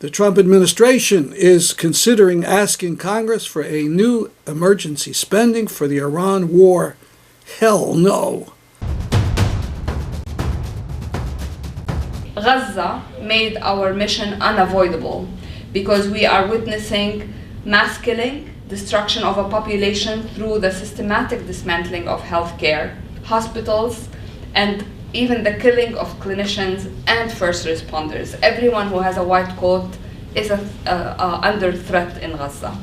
The Trump administration is considering asking Congress for a new emergency spending for the Iran war. Hell no. Gaza made our mission unavoidable because we are witnessing mass killing, destruction of a population through the systematic dismantling of healthcare, hospitals, and even the killing of clinicians and first responders. Everyone who has a white coat is under threat in Gaza.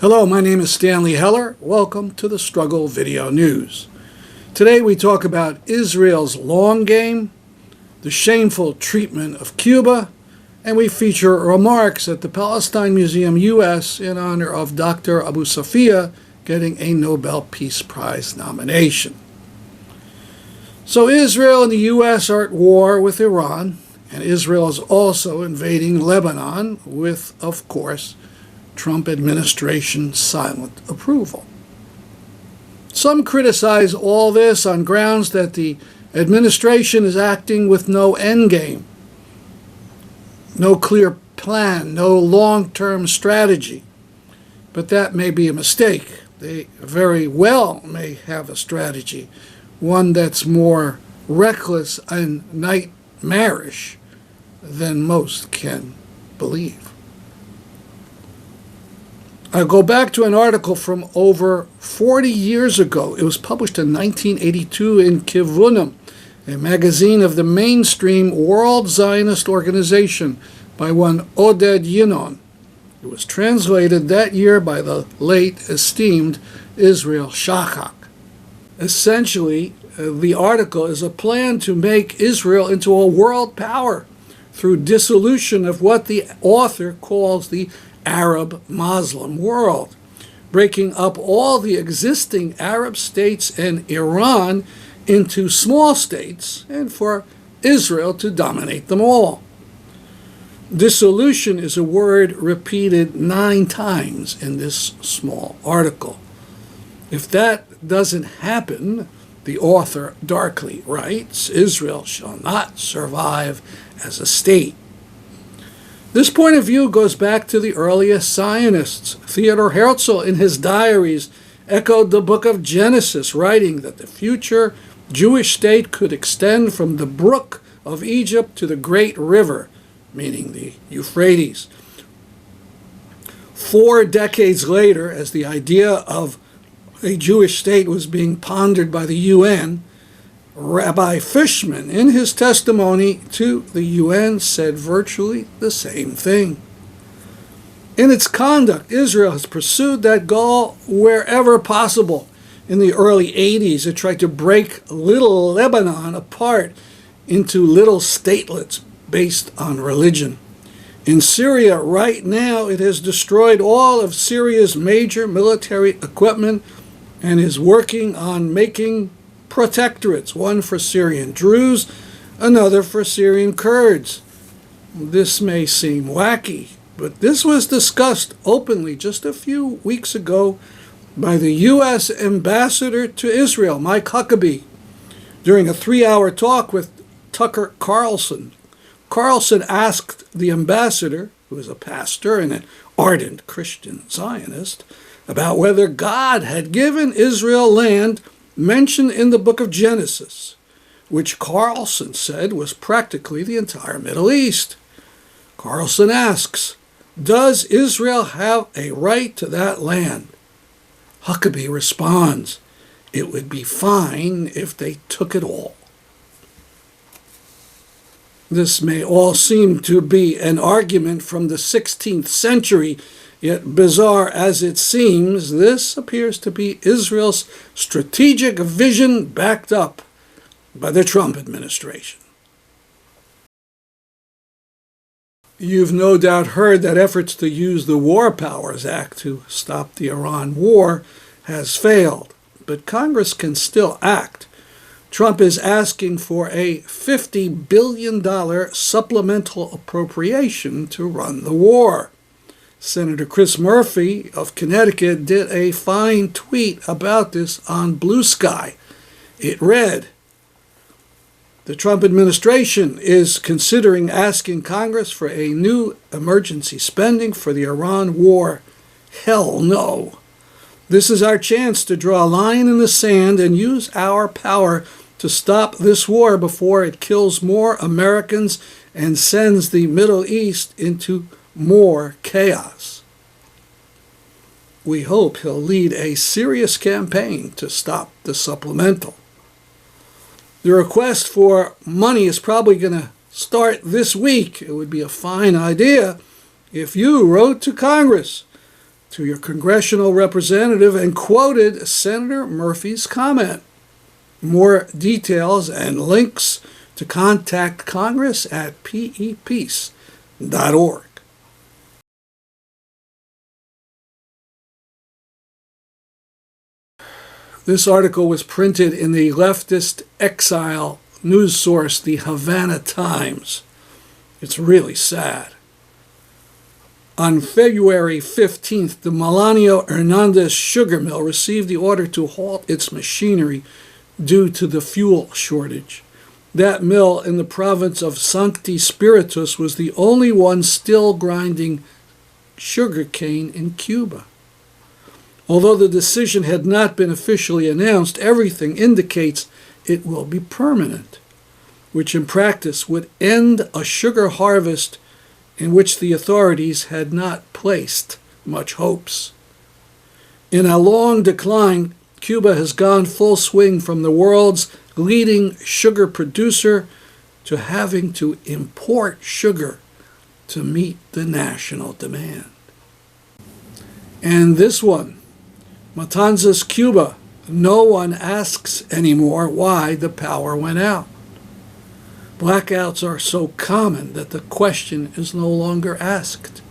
Hello, my name is Stanley Heller. Welcome to the Struggle Video News. Today we talk about Israel's long game, the shameful treatment of Cuba, and we feature remarks at the Palestine Museum US in honor of Dr. Abu Safiya getting a Nobel Peace Prize nomination. So Israel and the US are at war with Iran, and Israel is also invading Lebanon with, of course, Trump administration silent approval. Some criticize all this on grounds that the administration is acting with no endgame, no clear plan, no long-term strategy. But that may be a mistake. They very well may have a strategy, one that's more reckless and nightmarish than most can believe. I'll go back to an article from over 40 years ago. It was published in 1982 in Kivunim, a magazine of the mainstream World Zionist Organization by one Oded Yinon. It was translated that year by the late esteemed Israel Shachak. Essentially, the article is a plan to make Israel into a world power through dissolution of what the author calls the Arab Moslem world, breaking up all the existing Arab states and Iran into small states, and for Israel to dominate them all. Dissolution is a word repeated 9 times in this small article. If that doesn't happen, the author darkly writes, Israel shall not survive as a state. This point of view goes back to the earliest Zionists. Theodor Herzl, in his diaries, echoed the book of Genesis, writing that the future Jewish state could extend from the brook of Egypt to the great river, meaning the Euphrates. 4 decades later, as the idea of a Jewish state was being pondered by the UN, Rabbi Fishman, in his testimony to the UN, said virtually the same thing. In its conduct, Israel has pursued that goal wherever possible. In the early 80s, it tried to break little Lebanon apart into little statelets based on religion. In Syria, right now, it has destroyed all of Syria's major military equipment and is working on making protectorates, one for Syrian Druze, another for Syrian Kurds. This may seem wacky, but this was discussed openly just a few weeks ago by the U.S. ambassador to Israel, Mike Huckabee, during a 3-hour talk with Tucker Carlson. Carlson asked the ambassador, who is a pastor and an ardent Christian Zionist, about whether God had given Israel land mentioned in the book of Genesis, which Carlson said was practically the entire Middle East. Carlson asks, does Israel have a right to that land? Huckabee responds, it would be fine if they took it all. This may all seem to be an argument from the 16th century, yet bizarre as it seems, this appears to be Israel's strategic vision backed up by the Trump administration. You've no doubt heard that efforts to use the War Powers Act to stop the Iran war has failed, but Congress can still act. Trump is asking for a $50 billion supplemental appropriation to run the war. Senator Chris Murphy of Connecticut did a fine tweet about this on Blue Sky. It read, The Trump administration is considering asking Congress for a new emergency spending for the Iran war. Hell no. This is our chance to draw a line in the sand and use our power to stop this war before it kills more Americans and sends the Middle East into more chaos. We hope he'll lead a serious campaign to stop the supplemental. The request for money is probably going to start this week. It would be a fine idea if you wrote to Congress, to your congressional representative, and quoted Senator Murphy's comment. More details and links to contact Congress at peace.org. This article was printed in the leftist exile news source, the Havana Times. It's really sad. On February 15th, the Melanio Hernandez sugar mill received the order to halt its machinery due to the fuel shortage. That mill in the province of Sancti Spiritus was the only one still grinding sugar cane in Cuba. Although the decision had not been officially announced, everything indicates it will be permanent, which in practice would end a sugar harvest in which the authorities had not placed much hopes. In a long decline, Cuba has gone full swing from the world's leading sugar producer to having to import sugar to meet the national demand. And this one, Matanzas, Cuba, no one asks anymore why the power went out. Blackouts are so common that the question is no longer asked.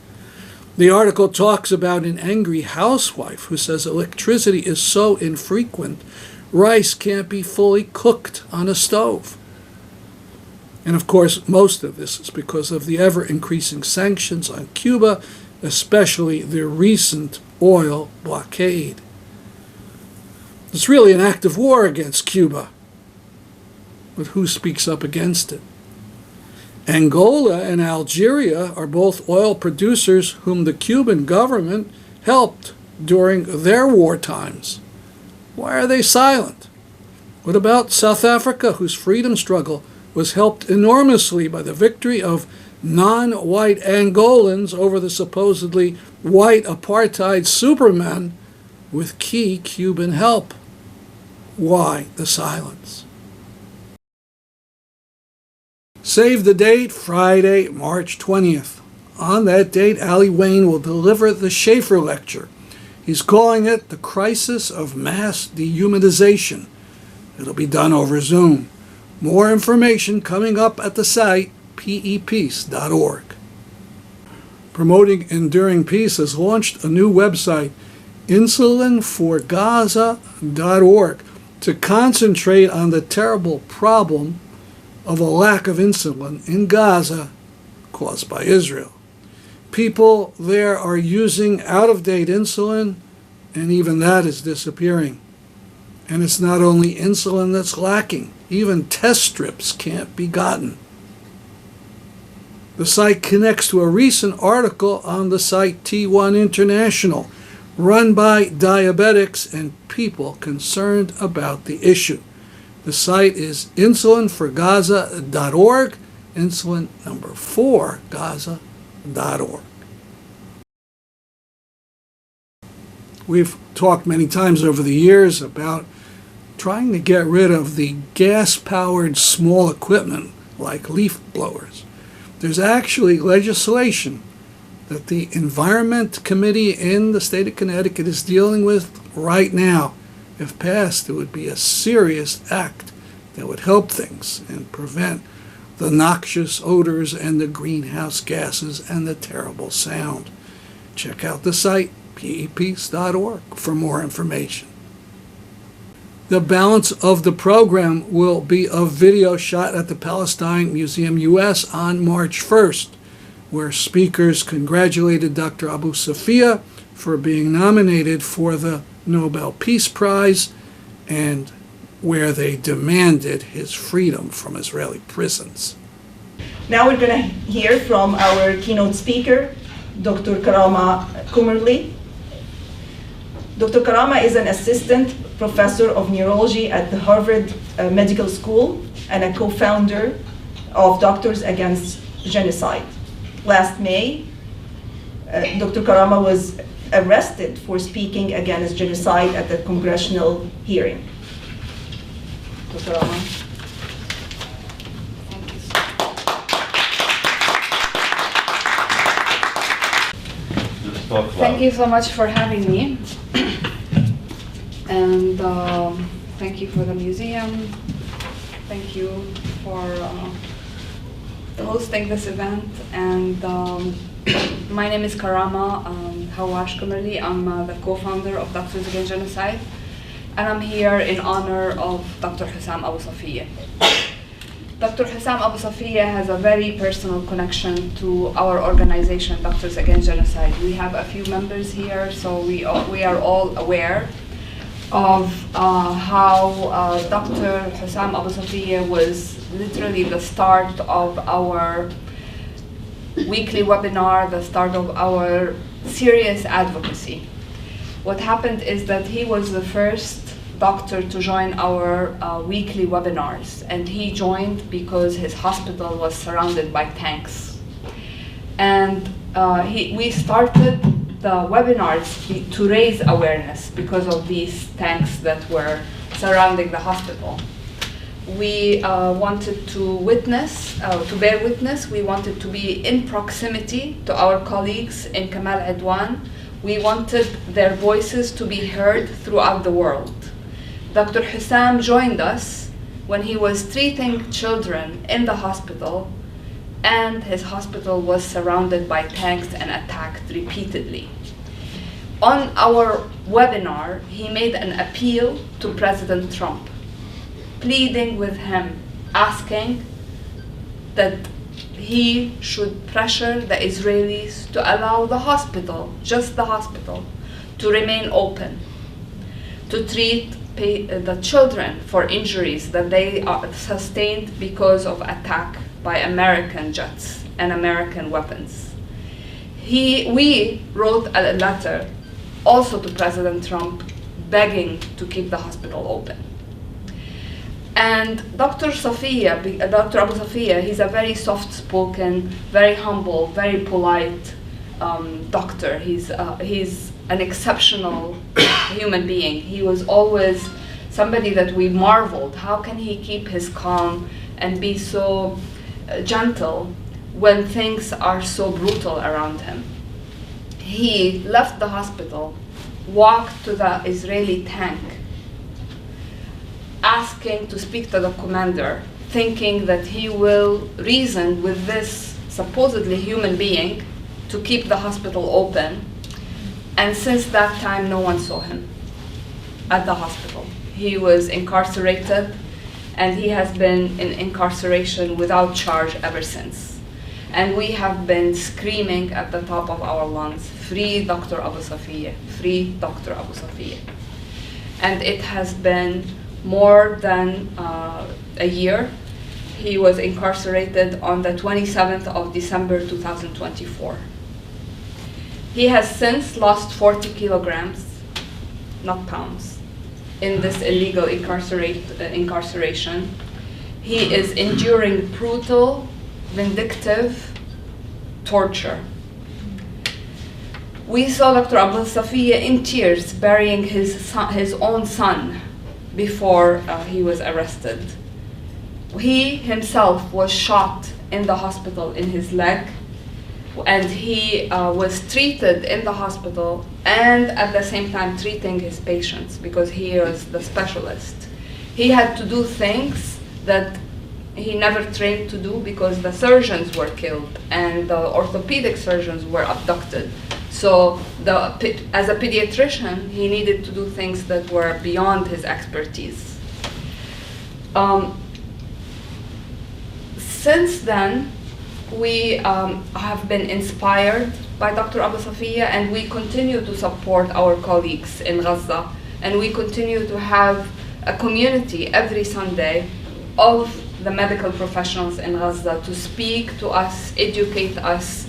The article talks about an angry housewife who says electricity is so infrequent, rice can't be fully cooked on a stove. And of course, most of this is because of the ever-increasing sanctions on Cuba, especially the recent oil blockade. It's really an act of war against Cuba. But who speaks up against it? Angola and Algeria are both oil producers whom the Cuban government helped during their war times. Why are they silent? What about South Africa, whose freedom struggle was helped enormously by the victory of non-white Angolans over the supposedly white apartheid supermen with key Cuban help? Why the silence? Save the date, Friday, March 20th. On that date, Aly Wane will deliver the Shafer Lecture. He's calling it the crisis of mass dehumanization. It'll be done over Zoom. More information coming up at the site, peace.org. Promoting Enduring Peace has launched a new website, insulinforgaza.org, to concentrate on the terrible problem of a lack of insulin in Gaza caused by Israel. People there are using out-of-date insulin, and even that is disappearing. And it's not only insulin that's lacking. Even test strips can't be gotten. The site connects to a recent article on the site T1 International, run by diabetics and people concerned about the issue. The site is insulinforgaza.org, insulin number 4, gaza.org. We've talked many times over the years about trying to get rid of the gas-powered small equipment like leaf blowers. There's actually legislation that the Environment Committee in the state of Connecticut is dealing with right now. If passed, it would be a serious act that would help things and prevent the noxious odors and the greenhouse gases and the terrible sound. Check out the site, peace.org, for more information. The balance of the program will be a video shot at the Palestine Museum US on March 1st, where speakers congratulated Dr. Abu Safiya for being nominated for the Nobel Peace Prize and where they demanded his freedom from Israeli prisons. Now we're going to hear from our keynote speaker, Dr. Karameh Kuemmerle. Dr. Karameh is an assistant professor of neurology at the Harvard Medical School and a co-founder of Doctors Against Genocide. Last May, Dr. Karameh was arrested for speaking against genocide at a congressional hearing. Dr. Karameh. Thank you so much for having me. And thank you for the museum. Thank you for hosting this event. And my name is Karameh Kuemmerle. I'm the co-founder of Doctors Against Genocide. And I'm here in honor of Dr. Hussam Abu Safiya. Dr. Hussam Abu Safiya has a very personal connection to our organization, Doctors Against Genocide. We have a few members here, so we are all aware of how Dr. Hussam Abu Safiya was literally the start of our weekly webinar, the start of our serious advocacy. What happened is that he was the first doctor to join our weekly webinars, and he joined because his hospital was surrounded by tanks. And we started the webinars to raise awareness because of these tanks that were surrounding the hospital. We wanted to bear witness. We wanted to be in proximity to our colleagues in Aly Wane. We wanted their voices to be heard throughout the world. Dr. Hussam joined us when he was treating children in the hospital, and his hospital was surrounded by tanks and attacked repeatedly. On our webinar, he made an appeal to President Trump, pleading with him, asking that he should pressure the Israelis to allow the hospital, just the hospital, to remain open, to treat the children for injuries that they sustained because of attack by American jets and American weapons. We wrote a letter also to President Trump begging to keep the hospital open. And Dr. Abu Safiya, he's a very soft-spoken, very humble, very polite doctor. He's an exceptional human being. He was always somebody that we marveled. How can he keep his calm and be so gentle when things are so brutal around him? He left the hospital, walked to the Israeli tank, asking to speak to the commander, thinking that he will reason with this supposedly human being to keep the hospital open. And since that time, no one saw him at the hospital. He was incarcerated, and he has been in incarceration without charge ever since. And we have been screaming at the top of our lungs, free Dr. Abu Safiya, free Dr. Abu Safiya. And it has been more than a year. He was incarcerated on the 27th of December 2024. He has since lost 40 kilograms, not pounds, in this illegal incarceration. He is enduring brutal, vindictive torture. We saw Dr. Abu Safiya in tears burying his own son before he was arrested. He himself was shot in the hospital in his leg, and he was treated in the hospital and at the same time treating his patients because he was the specialist. He had to do things that he never trained to do because the surgeons were killed and the orthopedic surgeons were abducted. So as a pediatrician, he needed to do things that were beyond his expertise. Since then, we have been inspired by Dr. Abu Safiya, and we continue to support our colleagues in Gaza, and we continue to have a community every Sunday of the medical professionals in Gaza to speak to us, educate us.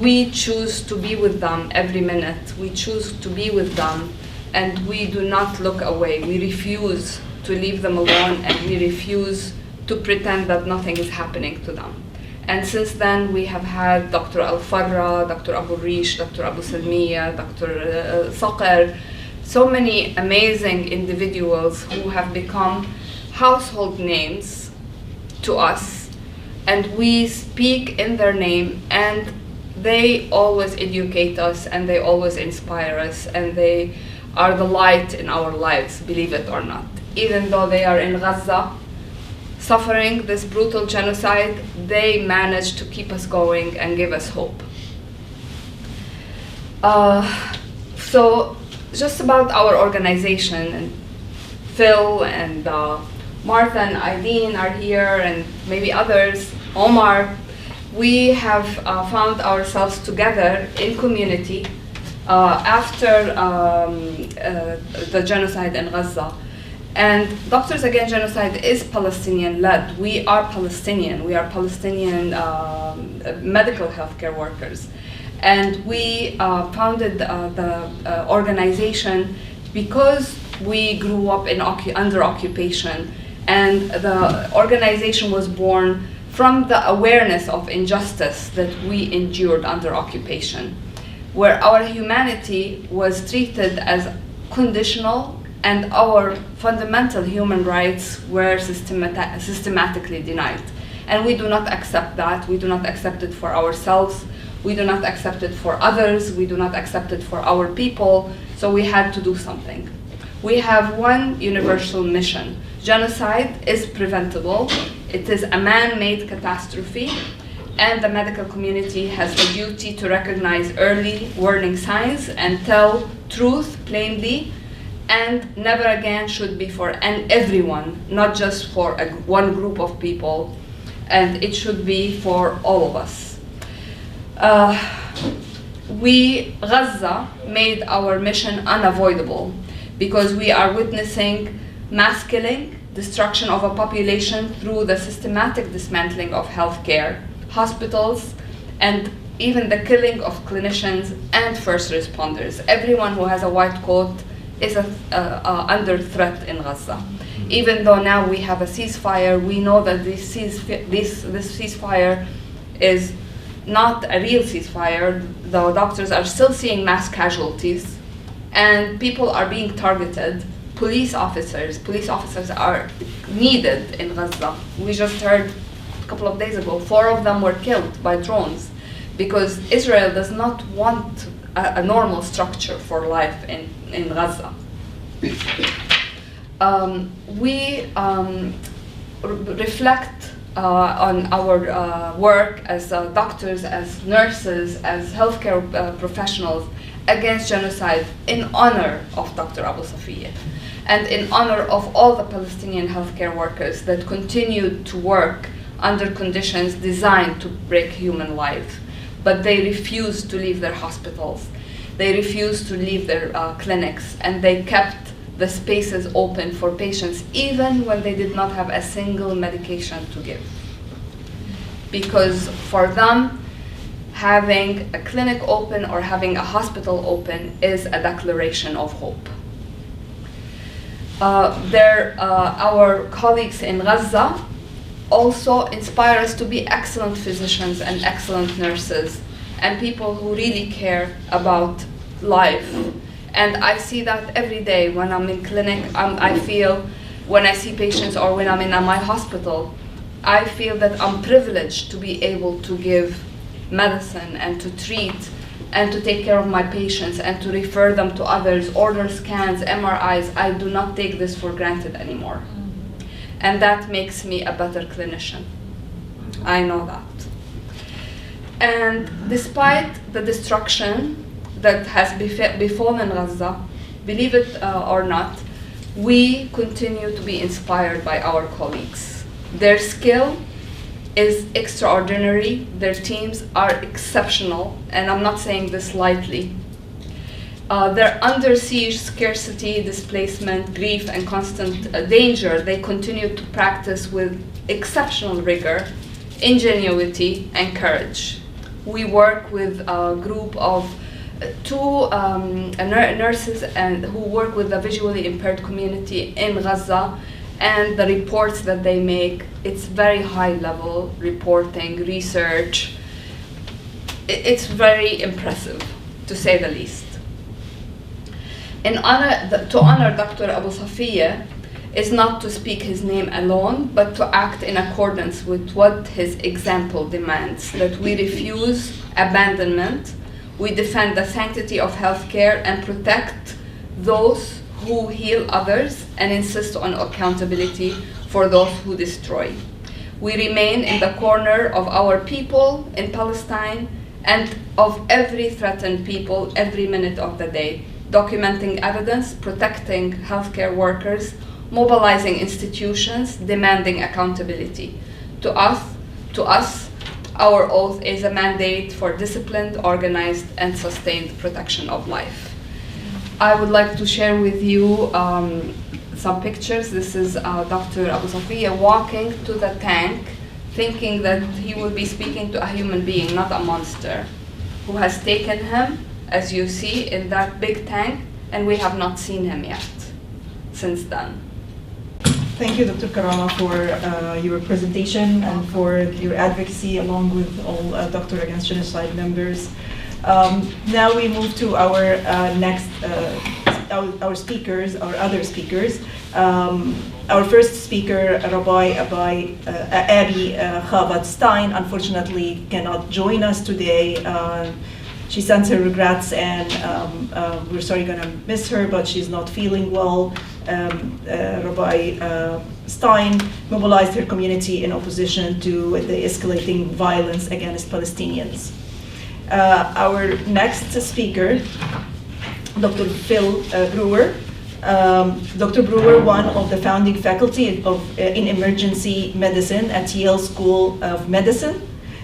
We choose to be with them every minute. We choose to be with them, and we do not look away. We refuse to leave them alone, and we refuse to pretend that nothing is happening to them. And since then, we have had Dr. Al-Farra, Dr. Abu Rish, Dr. Abu Salmiya, Dr. Saqar, so many amazing individuals who have become household names to us, and we speak in their name, and they always educate us, and they always inspire us, and they are the light in our lives, believe it or not. Even though they are in Gaza, suffering this brutal genocide, they manage to keep us going and give us hope. So just about our organization, and Phil and Martha and Eileen are here, and maybe others, Omar. We have found ourselves together in community after the genocide in Gaza. And Doctors Against Genocide is Palestinian-led. We are Palestinian. We are Palestinian medical healthcare workers. And we founded the organization because we grew up under occupation. And the organization was born from the awareness of injustice that we endured under occupation, where our humanity was treated as conditional and our fundamental human rights were systematically denied. And we do not accept that. We do not accept it for ourselves. We do not accept it for others. We do not accept it for our people. So we had to do something. We have one universal mission. Genocide is preventable. It is a man-made catastrophe, and the medical community has the duty to recognize early warning signs and tell truth plainly, and never again should be for everyone, not just for one group of people, and it should be for all of us. Gaza made our mission unavoidable because we are witnessing mass killing, destruction of a population through the systematic dismantling of healthcare, hospitals, and even the killing of clinicians and first responders. Everyone who has a white coat is under threat in Gaza. Even though now we have a ceasefire, we know that this ceasefire is not a real ceasefire. The doctors are still seeing mass casualties, and people are being targeted. Police officers are needed in Gaza. We just heard a couple of days ago, 4 of them were killed by drones because Israel does not want a normal structure for life in Gaza. We reflect on our work as doctors, as nurses, as healthcare professionals against genocide in honor of Dr. Abu Safiya and in honor of all the Palestinian healthcare workers that continue to work under conditions designed to break human life. But they refuse to leave their hospitals. They refuse to leave their clinics, and they kept the spaces open for patients even when they did not have a single medication to give. Because for them, having a clinic open or having a hospital open is a declaration of hope. Our colleagues in Gaza also inspire us to be excellent physicians and excellent nurses and people who really care about life. And I see that every day when I'm in clinic. I feel when I see patients or when I'm in my hospital, I feel that I'm privileged to be able to give medicine and to treat and to take care of my patients and to refer them to others, order scans, MRIs. I do not take this for granted anymore. And that makes me a better clinician. I know that. And despite the destruction that has befallen Gaza, believe it or not, we continue to be inspired by our colleagues. Their skill is extraordinary. Their teams are exceptional, and I'm not saying this lightly. They're under siege, scarcity, displacement, grief, and constant danger. They continue to practice with exceptional rigor, ingenuity, and courage. We work with a group of two nurses who work with the visually impaired community in Gaza, and the reports that they make, it's very high level reporting, research. It's very impressive, to say the least. To honor Dr. Abu Safiya is not to speak his name alone, but to act in accordance with what his example demands, that we refuse abandonment, we defend the sanctity of healthcare and protect those who heal others and insist on accountability for those who destroy. We remain in the corner of our people in Palestine and of every threatened people every minute of the day, documenting evidence, protecting healthcare workers, mobilizing institutions, demanding accountability. To us, our oath is a mandate for disciplined, organized, and sustained protection of life. I would like to share with you some pictures. This is Dr. Abu Safiya walking to the tank, thinking that he will be speaking to a human being, not a monster, who has taken him, as you see, in that big tank, and we have not seen him yet since then. Thank you, Dr. Karameh, for your presentation and for your advocacy, along with all Doctor Against Genocide members. Now we move to our next, our speakers, our other speakers. Our first speaker, Rabbi Aly Wane, unfortunately cannot join us today. She sends her regrets, and we're sorry, gonna miss her, but she's not feeling well. Rabbi Stein mobilized her community in opposition to the escalating violence against Palestinians. Our next speaker, Dr. Phil Brewer. Dr. Brewer, one of the founding faculty in emergency medicine at Yale School of Medicine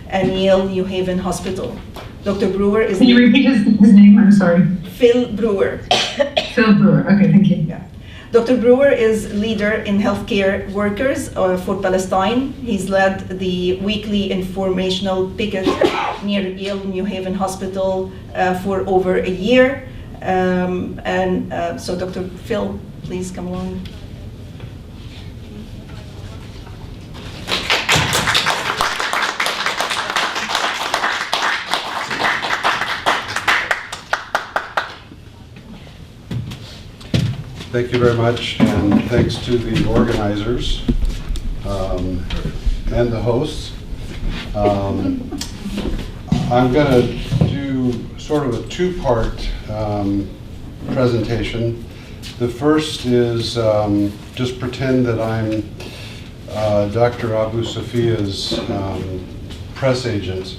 and Yale New Haven Hospital. Dr. Brewer is... Can you repeat his name? I'm sorry. Phil Brewer. Phil Brewer, okay, thank you. Yeah. Dr. Brewer is leader in healthcare workers for Palestine. He's led the weekly informational picket near Yale New Haven Hospital for over a year. So Dr. Phil, please come along. Thank you very much, and thanks to the organizers and the hosts. I'm going to do sort of a two-part presentation. The first is just pretend that I'm Dr. Abu Safiya's press agent,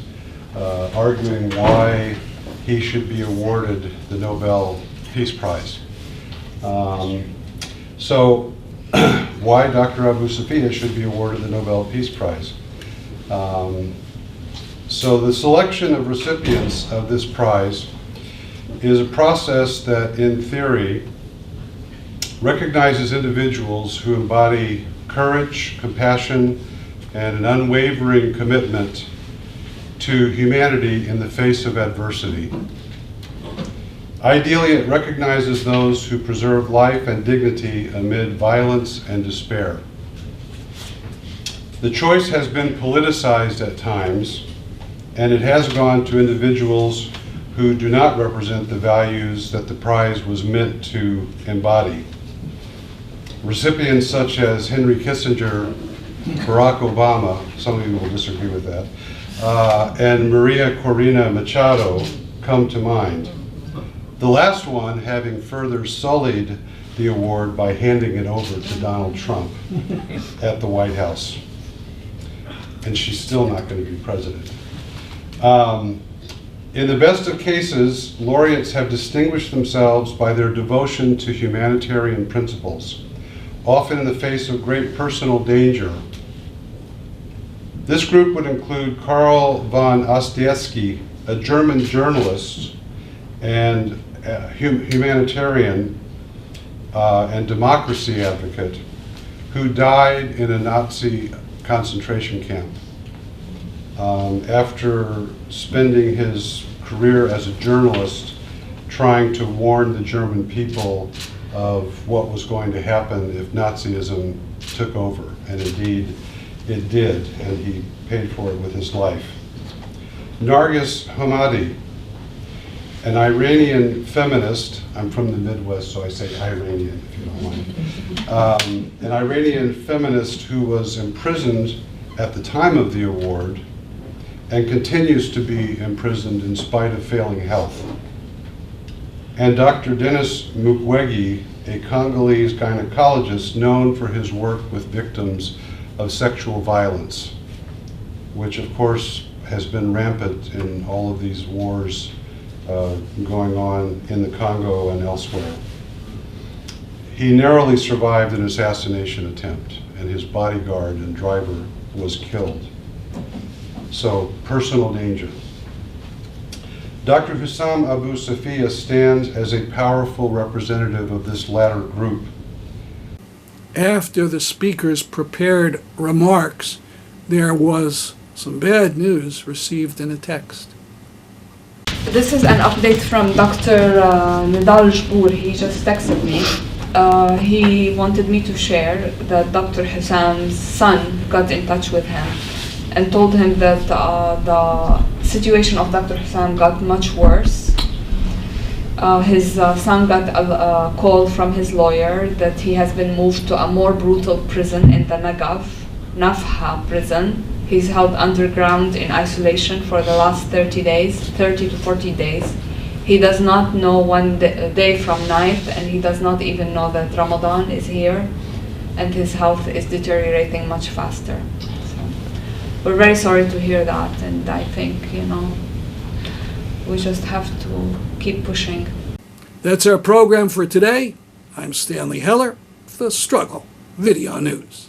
arguing why he should be awarded the Nobel Peace Prize. So why Dr. Abu Safiya should be awarded the Nobel Peace Prize. So the selection of recipients of this prize is a process that, in theory, recognizes individuals who embody courage, compassion, and an unwavering commitment to humanity in the face of adversity. Ideally, it recognizes those who preserve life and dignity amid violence and despair. The choice has been politicized at times, and it has gone to individuals who do not represent the values that the prize was meant to embody. Recipients such as Henry Kissinger, Barack Obama, some of you will disagree with that, and Maria Corina Machado come to mind. The last one having further sullied the award by handing it over to Donald Trump at the White House. And she's still not going to be president. In the best of cases, laureates have distinguished themselves by their devotion to humanitarian principles, often in the face of great personal danger. This group would include Karl von Ostieski, a German journalist and humanitarian and democracy advocate who died in a Nazi concentration camp after spending his career as a journalist trying to warn the German people of what was going to happen if Nazism took over. And indeed, it did, and he paid for it with his life. Nargis Hamadi, an Iranian feminist, I'm from the Midwest, so I say Iranian, if you don't mind. An Iranian feminist who was imprisoned at the time of the award and continues to be imprisoned in spite of failing health. And Dr. Denis Mukwege, a Congolese gynecologist known for his work with victims of sexual violence, which of course has been rampant in all of these wars going on in the Congo and elsewhere. He narrowly survived an assassination attempt, and his bodyguard and driver was killed. So, personal danger. Dr. Hussam Abu Safiya stands as a powerful representative of this latter group. After the speaker's prepared remarks, there was some bad news received in a text. This is an update from Dr. Nidal Jbour. He just texted me. He wanted me to share that Dr. Hussam's son got in touch with him and told him that the situation of Dr. Hussam got much worse. His son got a call from his lawyer that he has been moved to a more brutal prison in the Nafha prison. He's held underground in isolation for the last 30 to 40 days. He does not know one day from night, and he does not even know that Ramadan is here, and his health is deteriorating much faster. So we're very sorry to hear that, and I think, we just have to keep pushing. That's our program for today. I'm Stanley Heller, The Struggle Video News.